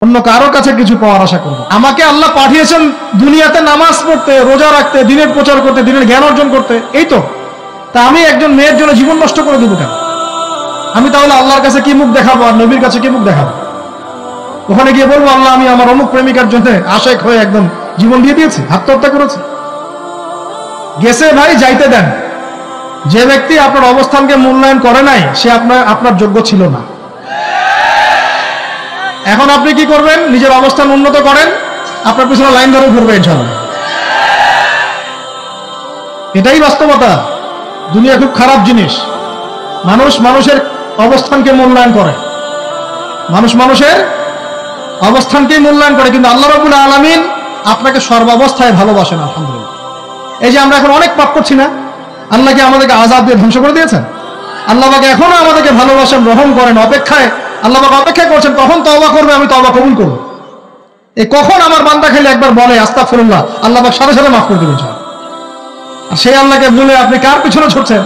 অন্য কারো কাছে কিছু পাওয়ার আশা করব। আমাকে আল্লাহ পাঠিয়েছেন দুনিয়াতে নামাজ পড়তে, রোজা রাখতে, দিনের প্রচার করতে, দিনের জ্ঞান অর্জন করতে, এই তো। তা আমি একজন মেয়ের জন্য জীবন নষ্ট করে দেবো কেন? আমি তাহলে আল্লাহর কাছে কি মুখ দেখাবো আর নবীর কাছে কি মুখ দেখাবো? ওখানে গিয়ে বলবো আল্লাহ আমি আমার অমুক প্রেমিকার জন্য আশেক হয়ে একদম জীবন দিয়ে দিয়েছি, আত্মহত্যা করেছি। গেছে ভাই, যাইতে দেন। যে ব্যক্তি আপনার অবস্থানকে মূল্যায়ন করে নাই সে আপনার যোগ্য ছিল না। এখন আপনি কি করবেন? নিজের অবস্থান উন্নত করেন, আপনার পিছনে লাইন ধরে ঘুরবে ইনশাআল্লাহ। এটাই বাস্তবতা। দুনিয়া খুব খারাপ জিনিস। মানুষ মানুষের অবস্থানকে মূল্যায়ন করে, মানুষ মানুষের অবস্থানকেই মূল্যায়ন করে, কিন্তু আল্লাহ রাব্বুল আলামিন আপনাকে সর্বাবস্থায় ভালোবাসেন। আলহামদুলিল্লাহ। এই যে আমরা এখন অনেক পাপ করছি না, আল্লাহ কি আমাদেরকে আযাব দিয়ে ধ্বংস করে দিয়েছেন? আল্লাহ পাক এখনো আমাদেরকে ভালোবাসেন, রহম করেন, অপেক্ষায় আল্লাহ পাক অপেক্ষা করছেন কখন তওবা করবে, আমি তওবা কবুল করব। এই কখন আমার বান্দা খালি একবার বলে আস্তাগফিরুল্লাহ, আল্লাহ পাক সাথে সাথে মাফ করে দিবেন। আর সেই আল্লাহকে বলে আপনি কার পিছনে ছুটছেন?